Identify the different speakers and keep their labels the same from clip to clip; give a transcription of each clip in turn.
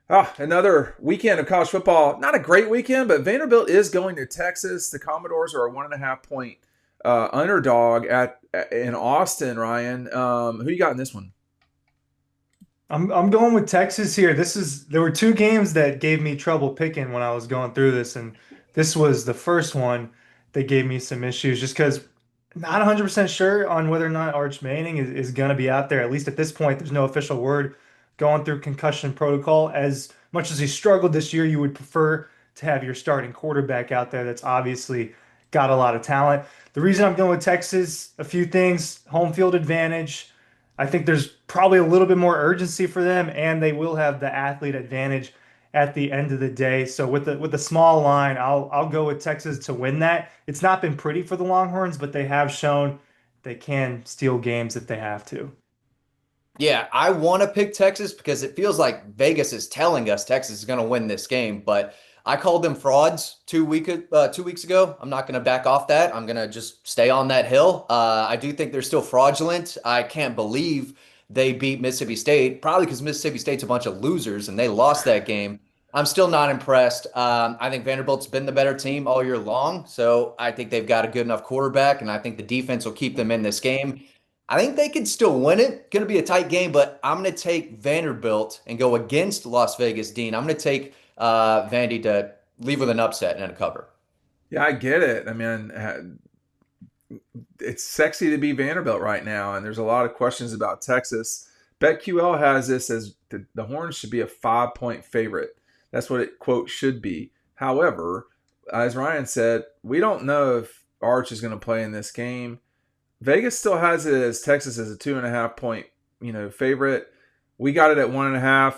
Speaker 1: Another weekend of college football. Not a great weekend, but Vanderbilt is going to Texas. The Commodores are a 1.5 point underdog at in Austin. Ryan, who you got in this one?
Speaker 2: I'm going with Texas here. There were two games that gave me trouble picking when I was going through this, and this was the first one that gave me some issues just because not 100% sure on whether or not Arch Manning is going to be out there. At least at this point, there's no official word going through concussion protocol. As much as he struggled this year, you would prefer to have your starting quarterback out there that's obviously got a lot of talent. The reason I'm going with Texas, a few things, home field advantage. I think there's probably a little bit more urgency for them, and they will have the athlete advantage at the end of the day. So with the small line, I'll go with Texas to win that. It's not been pretty for the Longhorns, but they have shown they can steal games if they have to.
Speaker 3: Yeah, I want to pick Texas because it feels like Vegas is telling us Texas is going to win this game, but I called them frauds 2 weeks ago. I'm not going to back off that. I'm going to just stay on that hill. I do think they're still fraudulent. I can't believe they beat Mississippi State, probably because Mississippi State's a bunch of losers and they lost that game. I'm still not impressed. I think Vanderbilt's been the better team all year long, so I think they've got a good enough quarterback, and I think the defense will keep them in this game. I think they could still win it. Going to be a tight game, but I'm going to take Vanderbilt and go against Las Vegas Dean. I'm going to take Vandy to leave with an upset and a cover.
Speaker 1: Yeah, I get it. I mean, it's sexy to be Vanderbilt right now, and there's a lot of questions about Texas. BetQL has this as the Horns should be a 5 point favorite. That's what it, quote, should be. However, as Ryan said, we don't know if Arch is going to play in this game. Vegas still has it as Texas as a 2.5 point, favorite. We got it at 1.5.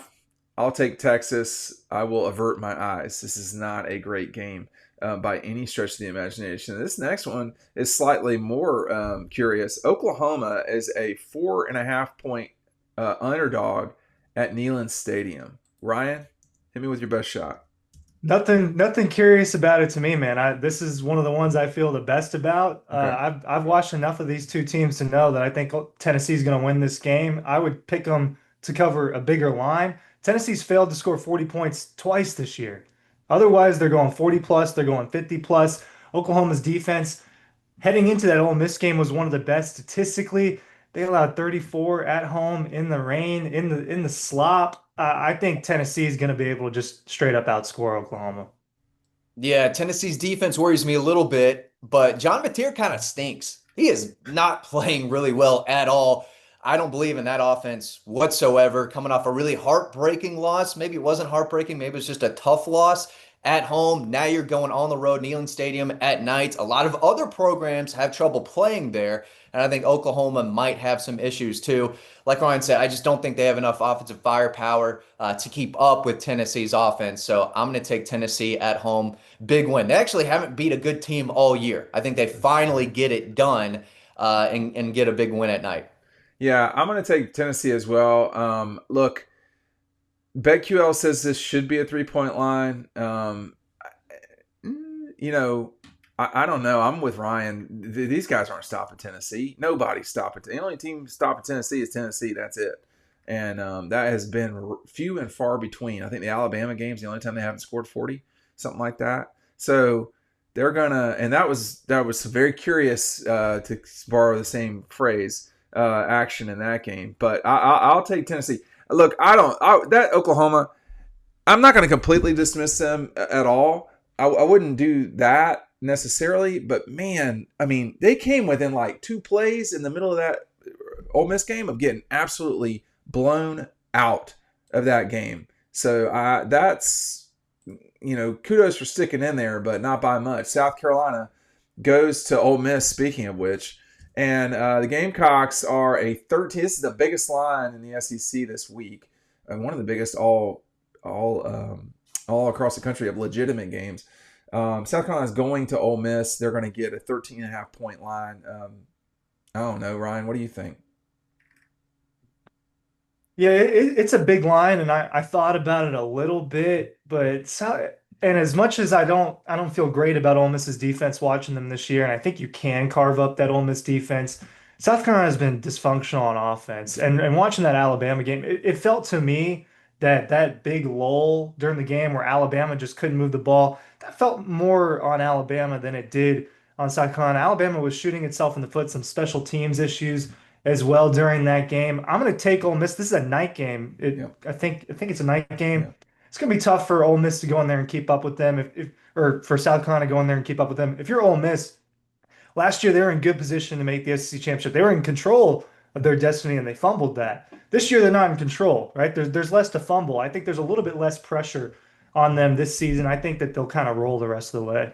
Speaker 1: I'll take Texas. I will avert my eyes. This is not a great game by any stretch of the imagination. This next one is slightly more curious. Oklahoma is a 4.5 point underdog at Neyland Stadium. Ryan, hit me with your best shot.
Speaker 2: Nothing curious about it to me, man. This is one of the ones I feel the best about.
Speaker 1: Okay.
Speaker 2: I've watched enough of these two teams to know that I think Tennessee's going to win this game. I would pick them to cover a bigger line. Tennessee's failed to score 40 points twice this year. Otherwise, they're going 40 plus, they're going 50 plus. Oklahoma's defense heading into that Ole Miss game was one of the best statistically. They allowed 34 at home in the rain, in the slop. I think Tennessee is going to be able to just straight up outscore Oklahoma.
Speaker 3: Yeah, Tennessee's defense worries me a little bit, but John Mateer kind of stinks. He is not playing really well at all. I don't believe in that offense whatsoever. Coming off a really heartbreaking loss. Maybe it wasn't heartbreaking. Maybe it's just a tough loss at home. Now you're going on the road, Neyland Stadium at night. A lot of other programs have trouble playing there. And I think Oklahoma might have some issues too. Like Ryan said, I just don't think they have enough offensive firepower to keep up with Tennessee's offense. So I'm going to take Tennessee at home. Big win. They actually haven't beat a good team all year. I think they finally get it done and get a big win at night.
Speaker 1: Yeah, I'm going to take Tennessee as well. Look, BetQL says this should be a 3 point line. You know, I don't know. I'm with Ryan. These guys aren't stopping Tennessee. Nobody's stopping. The only team stopping Tennessee is Tennessee. That's it. And that has been few and far between. I think the Alabama game's the only time they haven't scored 40, something like that. So they're gonna, and that was very curious to borrow the same phrase, action in that game. But I'll take Tennessee. Look, that Oklahoma. I'm not going to completely dismiss them at all. I wouldn't do that necessarily, but man, I mean, they came within like 2 plays in the middle of that Ole Miss game of getting absolutely blown out of that game. So that's, kudos for sticking in there, but not by much. South Carolina goes to Ole Miss, speaking of which, and the Gamecocks are a 13. This is the biggest line in the SEC this week, and one of the biggest all across the country of legitimate games. South Carolina is going to Ole Miss. They're going to get a 13.5 point line. I don't know, Ryan. What do you think?
Speaker 2: Yeah, it's a big line, and I thought about it a little bit, but and as much as I don't feel great about Ole Miss's defense watching them this year, and I think you can carve up that Ole Miss defense. South Carolina has been dysfunctional on offense, and watching that Alabama game, it felt to me that big lull during the game where Alabama just couldn't move the ball, that felt more on Alabama than it did on South Carolina. Alabama was shooting itself in the foot, some special teams issues as well during that game. I'm going to take Ole Miss. This is a night game.
Speaker 1: Yeah.
Speaker 2: I think it's a night game.
Speaker 1: Yeah.
Speaker 2: It's going to be tough for Ole Miss to go in there and keep up with them or for South Carolina to go in there and keep up with them. If you're Ole Miss, last year they were in good position to make the SEC championship. They were in control of their destiny and they fumbled that. This year they're not in control, right? There's less to fumble. I think there's a little bit less pressure on them this season. I think that they'll kind of roll the rest of the way.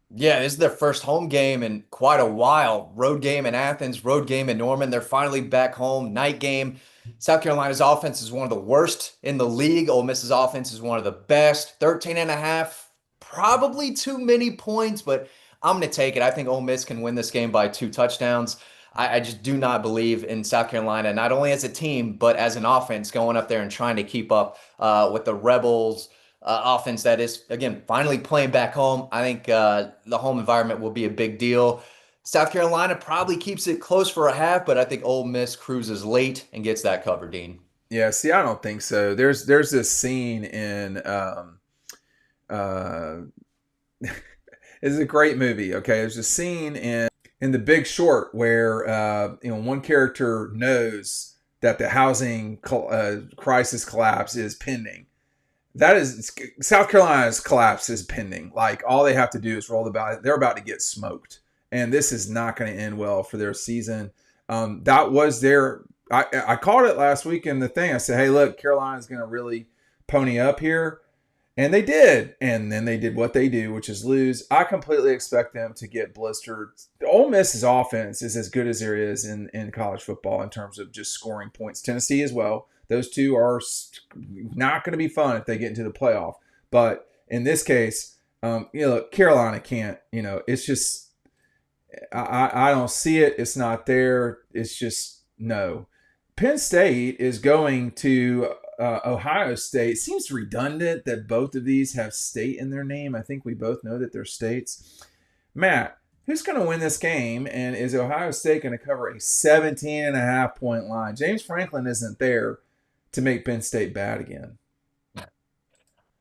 Speaker 3: Yeah, this is their first home game in quite a while. Road game in Athens, road game in Norman. They're finally back home. Night game. South Carolina's offense is one of the worst in the league. Ole Miss's offense is one of the best. 13.5, probably too many points, but I'm going to take it. I think Ole Miss can win this game by 2 touchdowns. I just do not believe in South Carolina, not only as a team, but as an offense going up there and trying to keep up with the Rebels offense that is, again, finally playing back home. I think the home environment will be a big deal. South Carolina probably keeps it close for a half, but I think Ole Miss cruises late and gets that cover, Dean.
Speaker 1: Yeah, see, I don't think so. There's this scene in it's a great movie, okay? There's a scene in The Big Short where one character knows that the housing crisis collapse is pending. That is, South Carolina's collapse is pending. Like, all they have to do is roll the ballot. They're about to get smoked. And this is not going to end well for their season. That was I called it last week in the thing. I said, hey, look, Carolina's going to really pony up here. And they did. And then they did what they do, which is lose. I completely expect them to get blistered. Ole Miss's offense is as good as there is in college football in terms of just scoring points. Tennessee as well. Those two are not going to be fun if they get into the playoff. But in this case, Carolina can't. It's just I don't see it. It's not there. It's just no. Penn State is going to Ohio State. It seems redundant that both of these have state in their name. I think we both know that they're states. Matt, who's going to win this game? And is Ohio State going to cover a 17.5-point line? James Franklin isn't there to make Penn State bad again.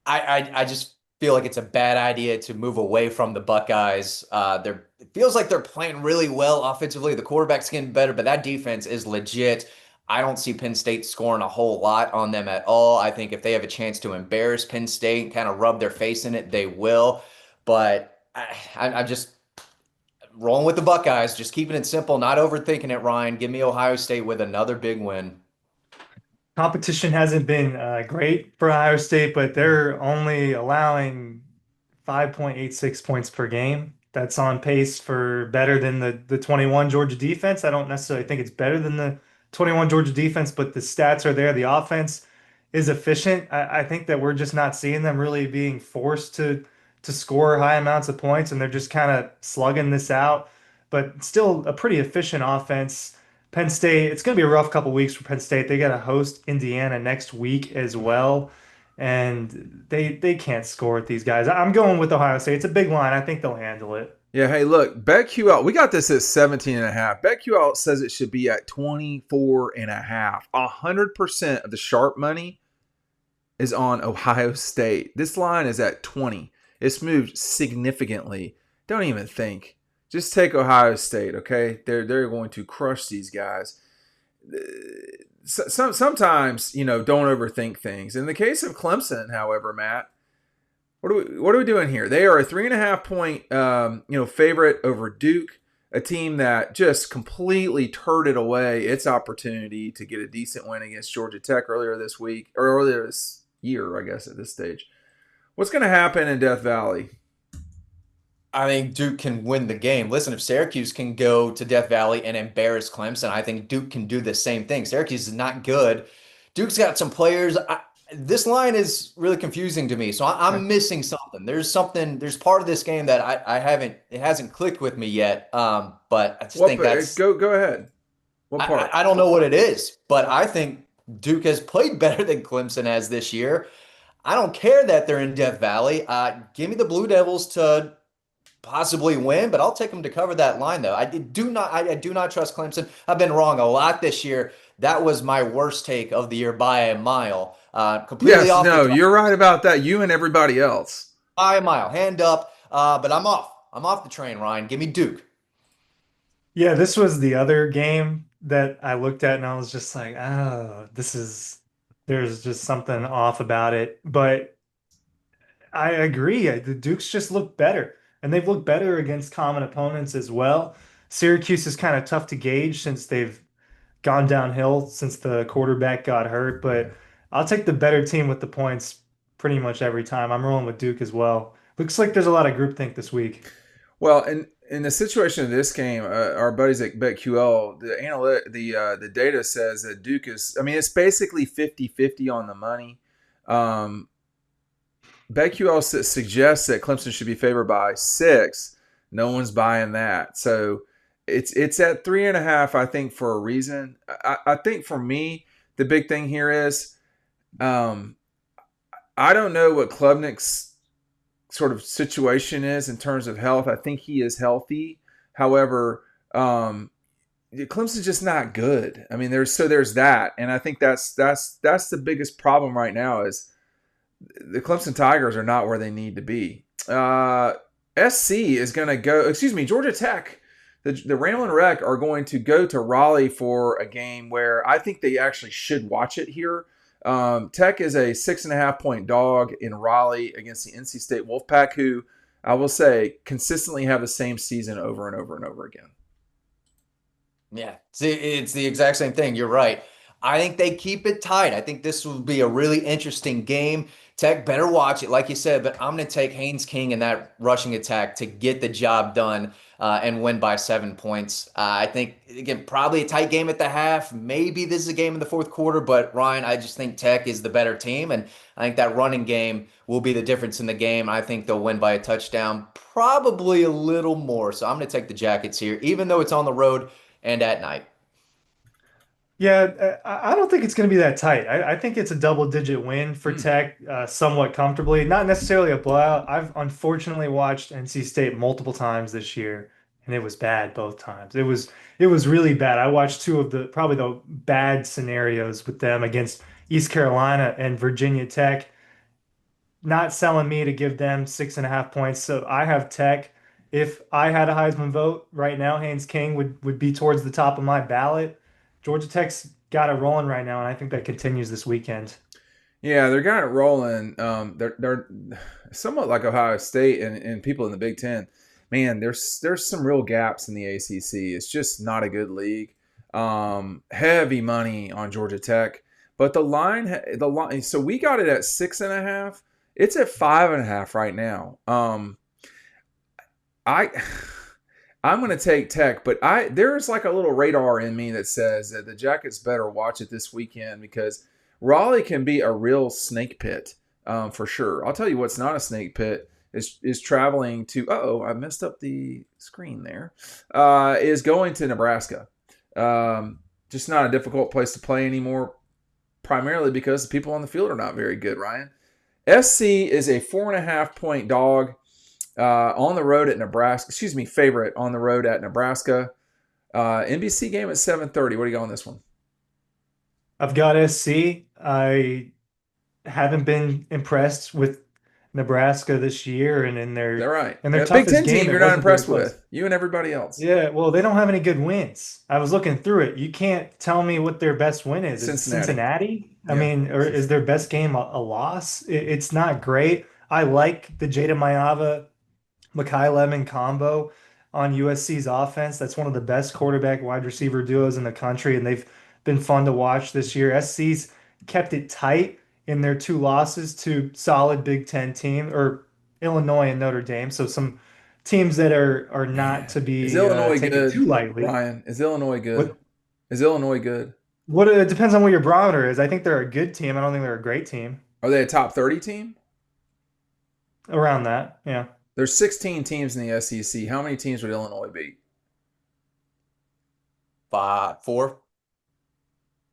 Speaker 3: I just feel like it's a bad idea to move away from the Buckeyes. It feels like they're playing really well offensively. The quarterback's getting better, but that defense is legit. I don't see Penn State scoring a whole lot on them at all. I think if they have a chance to embarrass Penn State and kind of rub their face in it, they will. But I'm just rolling with the Buckeyes, just keeping it simple, not overthinking it, Ryan. Give me Ohio State with another big win.
Speaker 2: Competition hasn't been great for Ohio State, but they're only allowing 5.86 points per game. That's on pace for better than the 21 Georgia defense. I don't necessarily think it's better than the 21 Georgia defense, but the stats are there. The offense is efficient. I think that we're just not seeing them really being forced to score high amounts of points, and they're just kind of slugging this out. But still a pretty efficient offense. Penn State, it's going to be a rough couple weeks for Penn State. They got to host Indiana next week as well, and they can't score with these guys. I'm going with Ohio State. It's a big line. I think they'll handle it.
Speaker 1: Yeah, hey, look, BetQL, we got this at 17.5. BetQL says it should be at 24.5. 100% of the sharp money is on Ohio State. This line is at 20. It's moved significantly. Don't even think. Just take Ohio State, okay? They're going to crush these guys. Sometimes, don't overthink things. In the case of Clemson, however, Matt, what are we doing here? They are a 3.5-point favorite over Duke, a team that just completely turned it away its opportunity to get a decent win against Georgia Tech earlier this year, I guess, at this stage. What's going to happen in Death Valley?
Speaker 3: I think Duke can win the game. Listen, if Syracuse can go to Death Valley and embarrass Clemson, I think Duke can do the same thing. Syracuse is not good. Duke's got some players. This line is really confusing to me, so I'm missing something. There's part of this game that it hasn't clicked with me yet. But I just think that's
Speaker 1: go ahead. What part?
Speaker 3: I don't know what it is, but I think Duke has played better than Clemson has this year. I don't care that they're in Death Valley. Give me the Blue Devils to possibly win, but I'll take them to cover that line, though. I do not trust Clemson. I've been wrong a lot this year. That was my worst take of the year by a mile. Completely
Speaker 1: Yes,
Speaker 3: off the
Speaker 1: no,
Speaker 3: draft
Speaker 1: you're right about that. You and everybody else.
Speaker 3: by a mile, hand up. But I'm off. I'm off the train, Ryan. Give me Duke.
Speaker 2: Yeah, this was the other game that I looked at and I was just like, oh, there's just something off about it. But I agree. The Dukes just look better, and they've looked better against common opponents as well. Syracuse is kind of tough to gauge since they've gone downhill since the quarterback got hurt, but I'll take the better team with the points pretty much every time. I'm rolling with Duke as well. Looks like there's a lot of groupthink this week.
Speaker 1: Well, in the situation of this game, our buddies at BetQL, the data says that Duke is. I mean, it's basically 50-50 on the money. BetQL suggests that Clemson should be favored by 6. No one's buying that, so it's at 3.5. I think for a reason. I think for me, the big thing here is, I don't know what Klubnik's sort of situation is in terms of health. I think he is healthy. However, Clemson's just not good. I mean, there's that, and I think that's the biggest problem right now is the Clemson Tigers are not where they need to be. SC is going to go. Excuse me, Georgia Tech. The Ramblin' Wreck are going to go to Raleigh for a game where I think they actually should watch it here. Tech is a 6.5-point dog in Raleigh against the NC State Wolfpack, who I will say consistently have the same season over and over and over again.
Speaker 3: Yeah, see, it's the exact same thing. You're right. I think they keep it tight. I think this will be a really interesting game. Tech better watch it, like you said, but I'm going to take Haynes King in that rushing attack to get the job done and win by 7 points. I think, again, probably a tight game at the half. Maybe this is a game in the fourth quarter, but Ryan, I just think Tech is the better team, and I think that running game will be the difference in the game. I think they'll win by a touchdown, probably a little more. So I'm going to take the Jackets here, even though it's on the road and at night.
Speaker 2: Yeah, I don't think it's going to be that tight. I think it's a double-digit win for Tech, somewhat comfortably. Not necessarily a blowout. I've unfortunately watched NC State multiple times this year, and it was bad both times. It was really bad. I watched two of the probably the bad scenarios with them against East Carolina and Virginia Tech. Not selling me to give them 6.5 points. So I have Tech. If I had a Heisman vote right now, Haynes King would be towards the top of my ballot. Georgia Tech's got it rolling right now, and I think that continues this weekend.
Speaker 1: Yeah, they're got it rolling. They're somewhat like Ohio State and people in the Big Ten. Man, there's some real gaps in the ACC. It's just not a good league. Heavy money on Georgia Tech, but the line. So we got it at 6.5. It's at 5.5 right now. I'm going to take Tech, but there's like a little radar in me that says that the Jackets better watch it this weekend because Raleigh can be a real snake pit for sure. I'll tell you what's not a snake pit is traveling to. I messed up the screen there. Is going to Nebraska. Just not a difficult place to play anymore, primarily because the people on the field are not very good. Ryan, SC is a 4.5-point dog. On the road at Nebraska, favorite on the road at Nebraska. NBC game at 7:30. What do you got on this one?
Speaker 2: I've got SC. I haven't been impressed with Nebraska this year, and in their
Speaker 1: They're right.
Speaker 2: in their
Speaker 1: Big
Speaker 2: toughest
Speaker 1: Ten
Speaker 2: game,
Speaker 1: team
Speaker 2: it
Speaker 1: you're not
Speaker 2: wasn't very
Speaker 1: impressed
Speaker 2: close.
Speaker 1: with. You and everybody else.
Speaker 2: Yeah, well, they don't have any good wins. I was looking through it. You can't tell me what their best win is. Is it
Speaker 1: Cincinnati.
Speaker 2: Cincinnati? I
Speaker 1: Yeah.
Speaker 2: mean, or is their best game a loss? It's not great. I like the Jada Mayava Makai Lemon combo on USC's offense. That's one of the best quarterback wide receiver duos in the country, and they've been fun to watch this year. SC's kept it tight in their two losses to solid Big Ten team or Illinois and Notre Dame. So some teams that are not to be
Speaker 1: Is Illinois
Speaker 2: taken
Speaker 1: good?
Speaker 2: too lightly.
Speaker 1: Ryan, is Illinois good?
Speaker 2: What
Speaker 1: Is Illinois good?
Speaker 2: what it depends on what your barometer is. I think they're a good team. I don't think they're a great team.
Speaker 1: Are they a top 30 team?
Speaker 2: Around that, yeah.
Speaker 1: There's 16 teams in the SEC. How many teams would Illinois beat?
Speaker 3: 5, 4.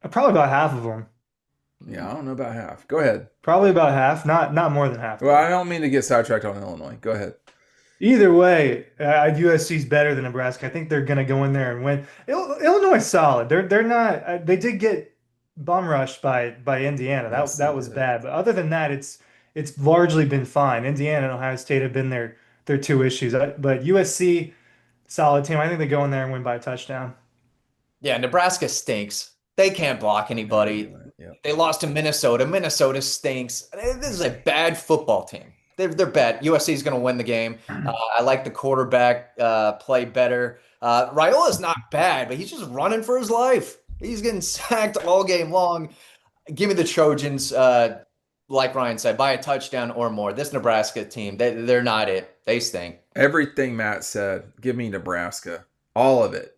Speaker 2: Probably about half of them.
Speaker 1: Yeah, I don't know about half. Go ahead.
Speaker 2: Probably about half, not more than half.
Speaker 1: Well, I don't mean to get sidetracked on Illinois. Go ahead.
Speaker 2: Either way, USC's better than Nebraska. I think they're going to go in there and win. Illinois is solid. They're not. They did get bum rushed by Indiana.
Speaker 1: Yes, they
Speaker 2: That was
Speaker 1: did.
Speaker 2: bad. But other than that, it's largely been fine. Indiana and Ohio State have been their two issues. But USC, solid team. I think they go in there and win by a touchdown.
Speaker 3: Yeah, Nebraska stinks. They can't block
Speaker 1: Never
Speaker 3: anybody.
Speaker 1: do it. Yep.
Speaker 3: They lost to Minnesota. Minnesota stinks. This is a bad football team. They're bad. USC is going to win the game. I like the quarterback play better. Raiola's not bad, but he's just running for his life. He's getting sacked all game long. Give me the Trojans, like Ryan said, by a touchdown or more. This Nebraska team, they're not it. They stink.
Speaker 1: Everything Matt said, give me Nebraska. All of it.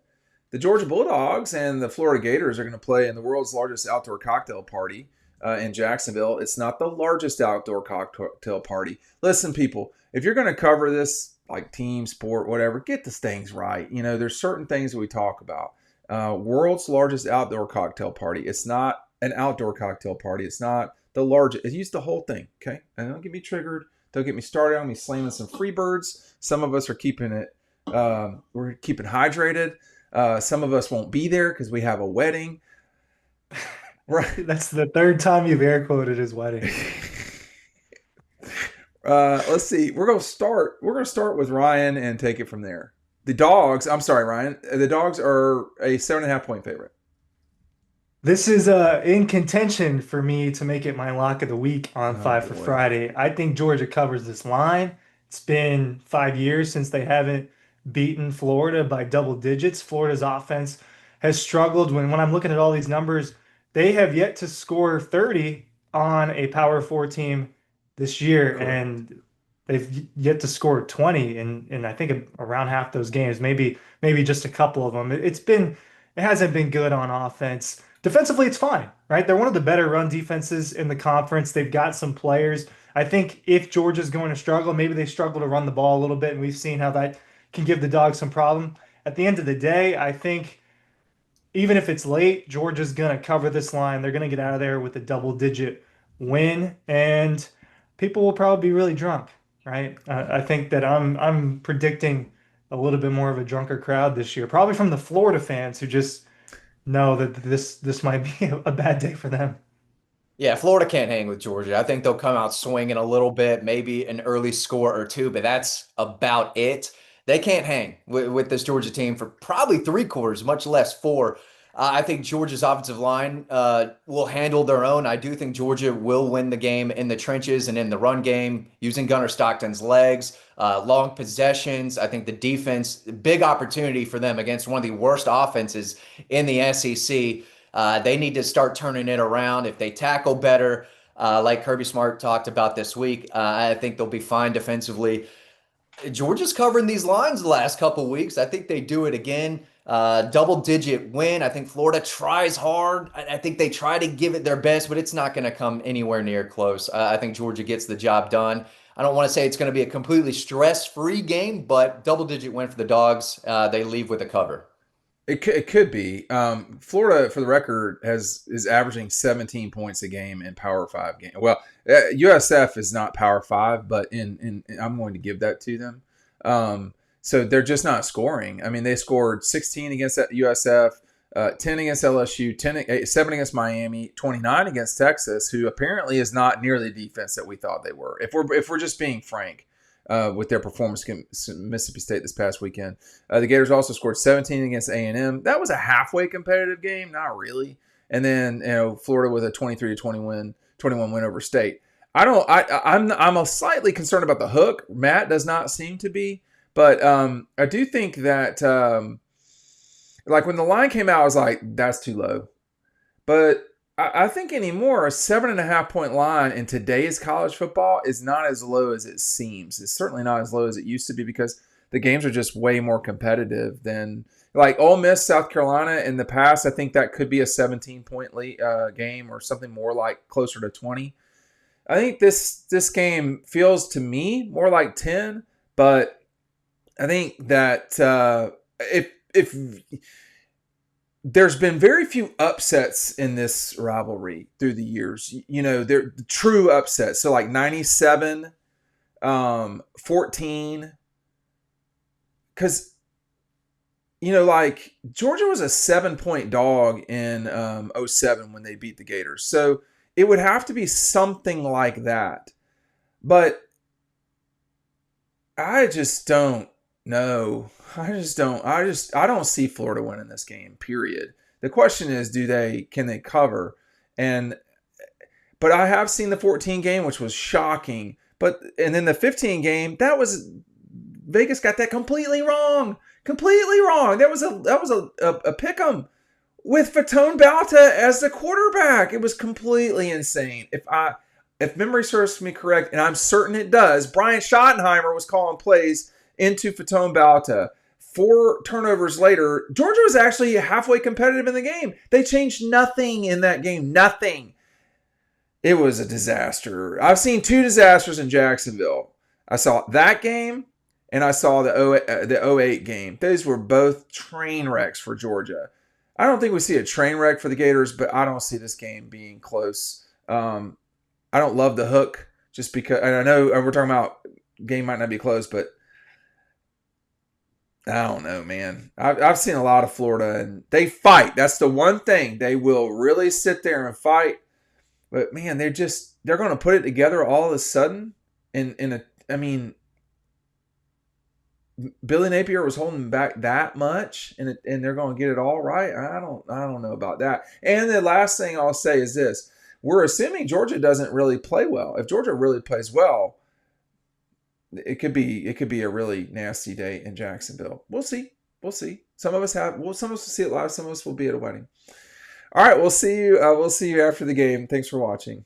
Speaker 1: The Georgia Bulldogs and the Florida Gators are going to play in the world's largest outdoor cocktail party in Jacksonville. It's not the largest outdoor cocktail party. Listen, people, if you're going to cover this, like team, sport, whatever, get the things right. There's certain things that we talk about. World's largest outdoor cocktail party. It's not an outdoor cocktail party. It's not the largest. It used the whole thing, okay? And don't get me triggered. Don't get me started on me slamming some free birds. Some of us are keeping it, we're keeping hydrated. Some of us won't be there because we have a wedding. Right.
Speaker 2: That's the third time you've air quoted his wedding.
Speaker 1: Let's see. We're gonna start with Ryan and take it from there. The Dogs. I'm sorry, Ryan. The Dogs are a 7.5-point favorite.
Speaker 2: This is in contention for me to make it my lock of the week on
Speaker 1: Oh,
Speaker 2: Five for
Speaker 1: boy.
Speaker 2: Friday. I think Georgia covers this line. It's been 5 years since they haven't beaten Florida by double digits. Florida's offense has struggled. When I'm looking at all these numbers, they have yet to score 30 on a Power Four team this year,
Speaker 1: Correct.
Speaker 2: and they've yet to score 20 in I think around half those games, maybe just a couple of them. It hasn't been good on offense. Defensively, it's fine, right? They're one of the better run defenses in the conference. They've got some players. I think if Georgia's going to struggle, maybe they struggle to run the ball a little bit, and we've seen how that can give the Dogs some problem. At the end of the day, I think even if it's late, Georgia's going to cover this line. They're going to get out of there with a double-digit win, and people will probably be really drunk, right? I think that I'm predicting a little bit more of a drunker crowd this year, probably from the Florida fans who just know that this might be a bad day for them.
Speaker 3: Yeah, Florida can't hang with Georgia. I think they'll come out swinging a little bit, maybe an early score or two, but that's about it. They can't hang with this Georgia team for probably three quarters, much less four. I think Georgia's offensive line will handle their own. I do think Georgia will win the game in the trenches and in the run game using Gunnar Stockton's legs, long possessions. I think the defense, big opportunity for them against one of the worst offenses in the SEC. They need to start turning it around. If they tackle better, like Kirby Smart talked about this week, I think they'll be fine defensively. Georgia's covering these lines the last couple of weeks. I think they do it again. Double-digit win. I think Florida tries hard. I think they try to give it their best, but it's not going to come anywhere near close. I think Georgia gets the job done. I don't want to say it's going to be a completely stress-free game, but double-digit win for the Dogs. They leave with a cover.
Speaker 1: It could be. Florida, for the record, is averaging 17 points a game in Power 5 game. Well, USF is not Power 5, but in I'm going to give that to them. So they're just not scoring. I mean, they scored 16 against USF, 10 against LSU, 7 against Miami, 29 against Texas, who apparently is not nearly the defense that we thought they were. If we're just being frank. With their performance against Mississippi State this past weekend. The Gators also scored 17 against A&M. That was a halfway competitive game, not really. And then Florida with a 23-21 win over State. I'm slightly concerned about the hook. Matt does not seem to be, but I do think that like when the line came out, I was like, that's too low. But I think anymore, a 7.5-point line in today's college football is not as low as it seems. It's certainly not as low as it used to be because the games are just way more competitive than like Ole Miss, South Carolina in the past. I think that could be a 17-point game or something more like closer to 20. I think this game feels to me more like 10, but I think that if there's been very few upsets in this rivalry through the years. They're true upsets. So like 97, 14. Because like Georgia was a 7-point dog in 07 when they beat the Gators. So it would have to be something like that. But I just don't know. I don't see Florida winning this game, period. The question is, can they cover? But I have seen the 14 game, which was shocking. And then the 15 game, Vegas got that completely wrong. Completely wrong. That was a pick 'em with Fatone Balta as the quarterback. It was completely insane. If memory serves me correct, and I'm certain it does, Brian Schottenheimer was calling plays into Fatone Balta. 4 turnovers later, Georgia was actually halfway competitive in the game. They changed nothing in that game. Nothing. It was a disaster. I've seen 2 disasters in Jacksonville. I saw that game, and I saw the 08 game. Those were both train wrecks for Georgia. I don't think we see a train wreck for the Gators, but I don't see this game being close. I don't love the hook just because, and I know we're talking about game might not be close, but I don't know, man. I've seen a lot of Florida, and they fight. That's the one thing. They will really sit there and fight. But man, they're going to put it together all of a sudden. Billy Napier was holding back that much, and they're going to get it all right. I don't know about that. And the last thing I'll say is this: we're assuming Georgia doesn't really play well. If Georgia really plays well, it could be a really nasty day in Jacksonville. We'll see. Some of us will see it live. Some of us will be at a wedding. All right, we'll see you. We'll see you after the game. Thanks for watching.